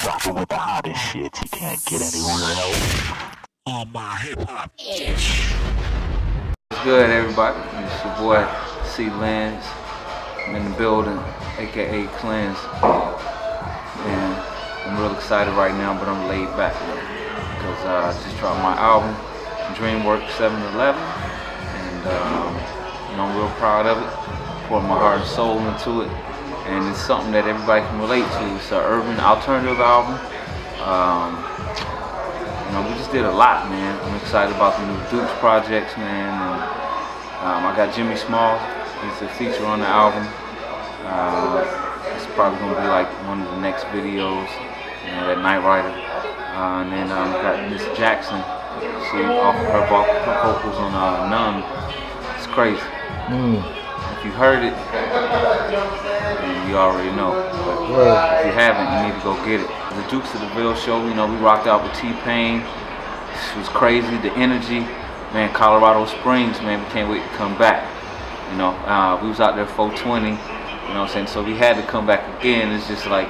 rocking with the hottest shit you can't get anywhere else. On my hip hop ish. What's good, everybody? It's your boy CLenz. I'm in the building, aka CLenz. And I'm real excited right now, but I'm laid back because I just dropped my album, Dreamworks 7-11, and I'm real proud of it. Poured my heart and soul into it, and it's something that everybody can relate to. It's an urban alternative album. We just did a lot, man. I'm excited about the new Dukes projects, man. And I got Jimmy Small. He's a feature on the album. It's probably gonna be like one of the next videos, that Night Rider. And then got Miss Jackson. She offered her vocals on Numb. It's crazy. If you heard it, then you already know. But if you haven't, you need to go get it. The Dukes of the Ville show, we rocked out with T-Pain. It was crazy, the energy. Man, Colorado Springs, man, we can't wait to come back. We was out there 420, so we had to come back again. It's just like,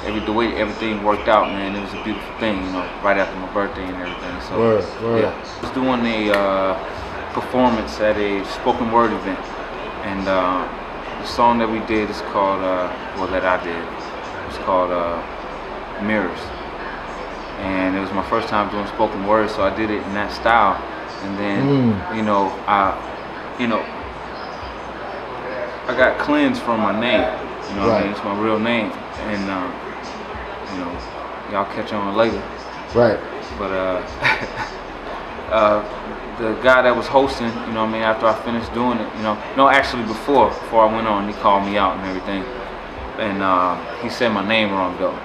the way everything worked out, man, it was a beautiful thing, right after my birthday and everything. So, yeah. I was doing a performance at a spoken word event. And the song that we did is called, that I did, it's called Mirrors. And it was my first time doing spoken word, so I did it in that style. And then, I got CLenz from my name, what I mean? It's my real name. And, y'all catch on later. Right. But, the guy that was hosting, after I finished doing it, actually before I went on, he called me out and everything. And he said my name wrong though.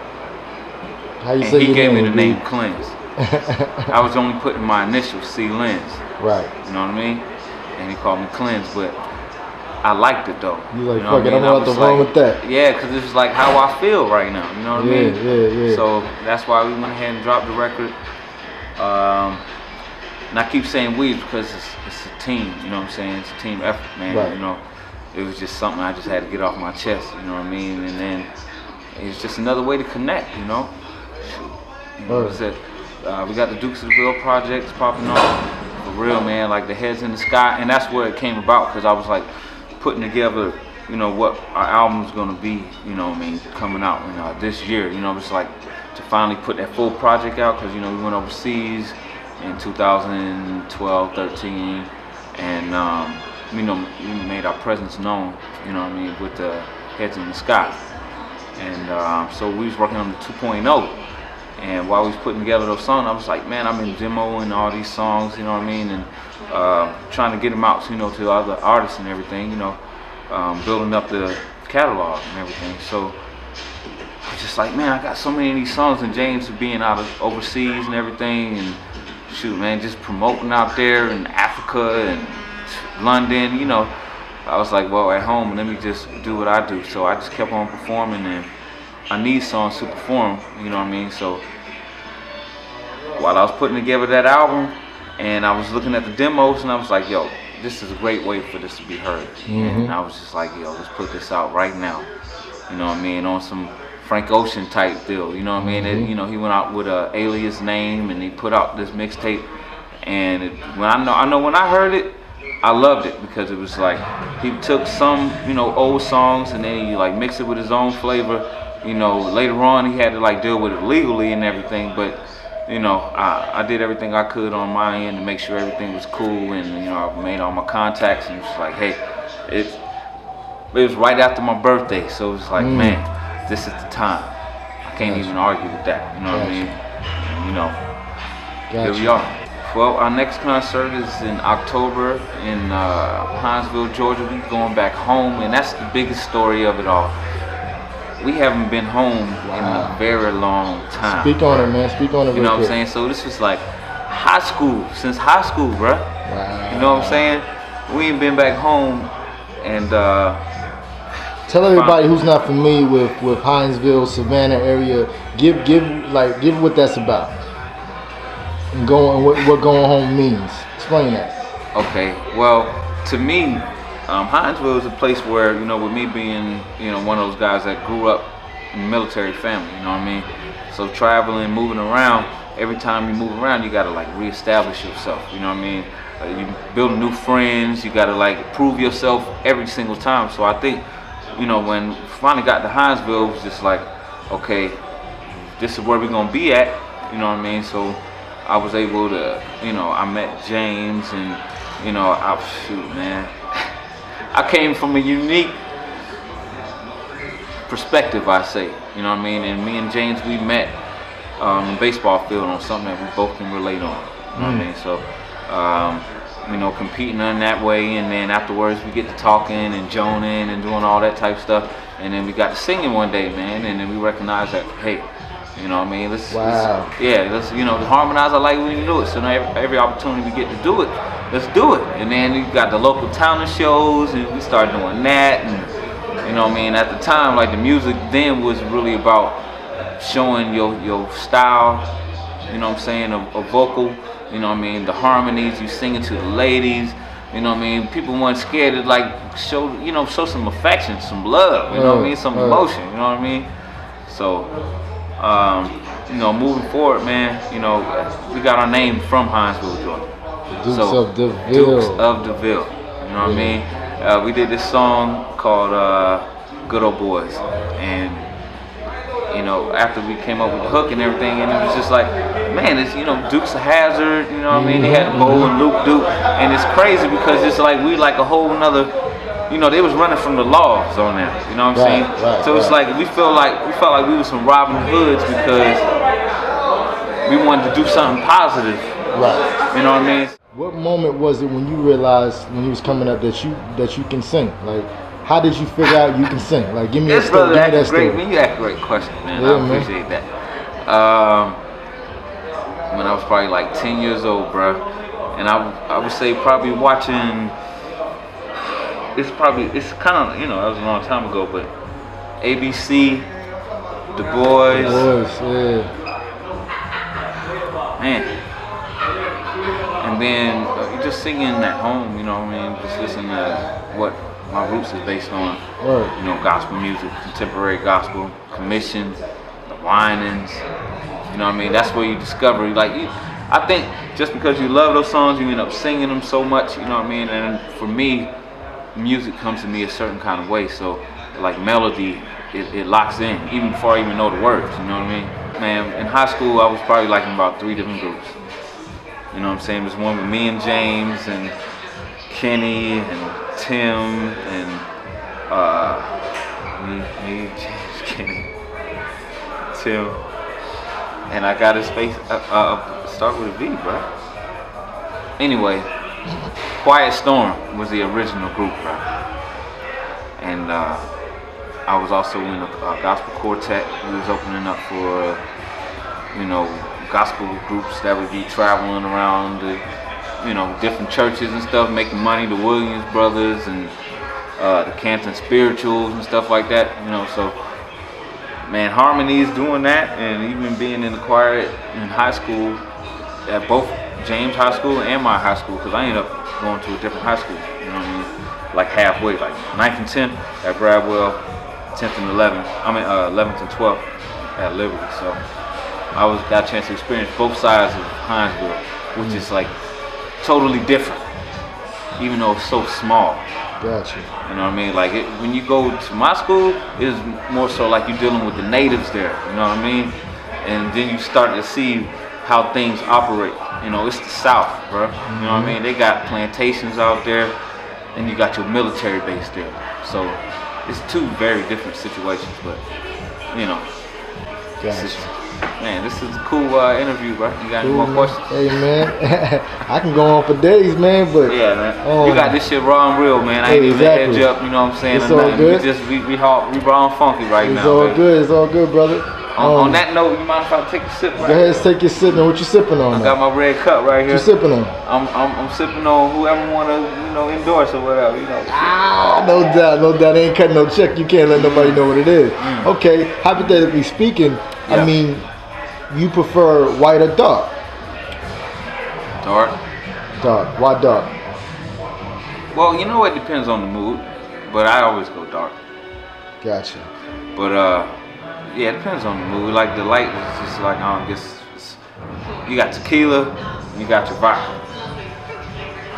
How you and say he your gave name, me the name CLenz. I was only putting my initials, CLenz. Right. You know what I mean? And he called me CLenz, but I liked it though. You like, fuck it, I'm not the wrong with that. Yeah, because it's like how I feel right now, you know what I mean? Yeah. So that's why we went ahead and dropped the record. And I keep saying we because it's a team, It's a team effort, man. Right. It was just something I just had to get off my chest, you know what I mean? And then it's just another way to connect, we got the Dukes of the Ville projects popping off, for real, man, like the Heads in the Sky, and that's where it came about, because I was like putting together, what our album's gonna be, coming out, this year, It's like to finally put that full project out, because we went overseas in 2012, 13, and we made our presence known, with the Heads in the Sky. And so we was working on the 2.0, and while we was putting together those songs, I was like, man, I've been demoing all these songs, and trying to get them out, to other artists and everything, building up the catalog and everything. So I was just like, man, I got so many of these songs, and James being out of overseas and everything, and shoot, man, just promoting out there in Africa and London, I was like, well, at home, let me just do what I do. So I just kept on performing, and I need songs to perform, So while I was putting together that album, and I was looking at the demos, and I was like, yo, this is a great way for this to be heard. And I was just like, yo, let's put this out right now, on some Frank Ocean type deal, And, he went out with a alias name, and he put out this mixtape, and when I heard it, I loved it, because it was like he took some old songs, and then he like mixed it with his own flavor. Later on he had to like deal with it legally and everything, but I did everything I could on my end to make sure everything was cool, and I made all my contacts, and it was like, hey, it was right after my birthday, so it was like, man, this is the time. I can't even argue with that, what I mean? Here we are. Well, our next concert is in October in Hinesville, Georgia. We're going back home, and that's the biggest story of it all. We haven't been home in a very long time. Speak on it, man. Speak on it. You know what I'm saying? So this was like since high school, bruh. Wow. You know what I'm saying? We ain't been back home, and tell everybody who's not familiar with Hinesville, Savannah area. Give what that's about. And what going home means. Explain that. Okay. Well, to me, Hinesville is a place where, with me being, one of those guys that grew up in the military family, you know what I mean? So traveling, moving around, every time you move around, you gotta like reestablish yourself, you know what I mean? You build new friends, you gotta like prove yourself every single time. So I think, you know, when finally got to Hinesville, it was just like, okay, this is where we're gonna be at, you know what I mean? So I was able to, you know, I met James, and, you know, shoot, man. I came from a unique perspective, I say, you know what I mean? And me and James, we met in the baseball field on something that we both can relate on, you know what I mean? So, you know, competing in that way, and then afterwards we get to talking and joning and doing all that type of stuff, and then we got to singing one day, man, and then we recognized that, hey, you know what I mean, let's you know, harmonize. I like when you do it, so now every opportunity we get to do it, let's do it. And then we got the local talent shows, and we started doing that, and you know what I mean, at the time, like the music then was really about showing your style, you know what I'm saying, a vocal, you know what I mean, the harmonies, you singing to the ladies, you know what I mean, people weren't scared to like show some affection, some love, you know what I mean, some emotion, you know what I mean. So you know, moving forward, man, you know, we got our name from Hinesville, Georgia. Dukes of DeVille. Dukes of DeVille, you know what I mean. We did this song called Good Old Boys, and you know, after we came up with the hook and everything, and it was just like, man, it's, you know, Dukes of Hazzard, you know what I mean? They had Bo and Luke Duke, and it's crazy because it's like we like a whole nother, you know, they was running from the laws on there, you know what I'm saying? So it's like we felt like we was some Robin Hoods because we wanted to do something positive, you know what I mean? What moment was it when you realized when you was coming up that you can sing? Like, how did you figure out you can sing? Like, give me a story. Give me that story. Man, you asked a great question, man. Yeah, I appreciate that. When I was probably like 10 years old, bro, and I would say probably watching. It's kind of, you know, that was a long time ago, but ABC, The Boys. The Boys, yeah. Man. And then you just singing at home, you know what I mean? Just listening to what my roots is based on. You know, gospel music, contemporary gospel, commission, the whinings. You know what I mean? That's where you discover, like, I think just because you love those songs, you end up singing them so much, you know what I mean? And for me, music comes to me a certain kind of way, so like melody, it locks in even before I even know the words, you know what I mean? Man, in high school I was probably like in about 3 different groups, you know what I'm saying? There's one with me and James and Kenny and Tim and me, James, Kenny, Tim, and I got his face start with a V, bro. Anyway, Quiet Storm was the original group, bro. And I was also in a gospel quartet. We was opening up for, you know, gospel groups that would be traveling around the, you know, different churches and stuff, making money, the Williams Brothers and the Canton Spirituals and stuff like that, you know. So, man, harmonies doing that, and even being in the choir in high school at both James High School and my high school, because I ended up going to a different high school, you know what I mean? Like halfway, like 9th and 10th at Bradwell, 10th and 11th, 11th and 12th at Liberty. So I got a chance to experience both sides of Hinesville, which is like totally different, even though it's so small. Gotcha. You know what I mean? Like when you go to my school, it's more so like you're dealing with the natives there, you know what I mean? And then you start to see how things operate. You know, it's the South, bro. You know what I mean? They got plantations out there, and you got your military base there. So it's 2 very different situations, but you know. Gotcha. Man, this is a cool interview, bro. You got any more questions? Hey, man, I can go on for days, man, but yeah, man. You got this shit raw and real, man. I ain't even edge up, you know what I'm saying? It's all good. We raw and funky right now. It's all good. It's all good, brother. On that note, you mind if I take a sip? Go ahead, take your sip. What you sipping on? I got my red cup right here. What you sipping on? I'm sipping on whoever want to, you know, endorse or whatever, you know. No doubt. They ain't cutting no check. You can't let nobody know what it is. Okay, hypothetically speaking, I mean, you prefer white or dark? Dark. Dark. Why dark? Well, you know, it depends on the mood, but I always go dark. Gotcha. But Yeah, it depends on the mood. Like the light is just like you got tequila, and you got your vodka.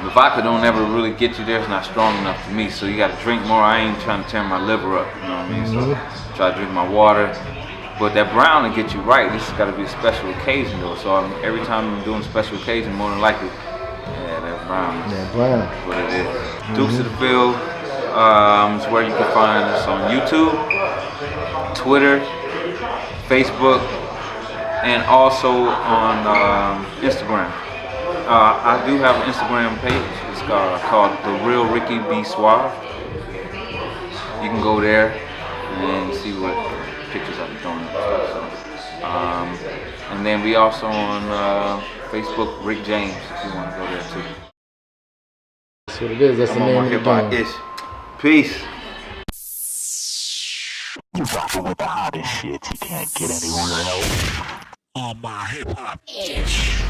The vodka don't ever really get you there. It's not strong enough for me, so you got to drink more. I ain't trying to tear my liver up, you know what I mean? So try to drink my water. But that brown to get you right, this has got to be a special occasion though. So every time I'm doing a special occasion, more than likely, yeah, that brown is what it is. Dukes of the Field is where you can find us on YouTube, Twitter, Facebook, and also on Instagram. I do have an Instagram page. It's called The Real Ricky B. Suave. You can go there and see what pictures I've been doing. And then we also on Facebook, Rick James, if you want to go there too. That's what it is. That's the name of the game. Peace. You rockin' with the hottest shit. You can't get anywhere else. On my hip hop ish.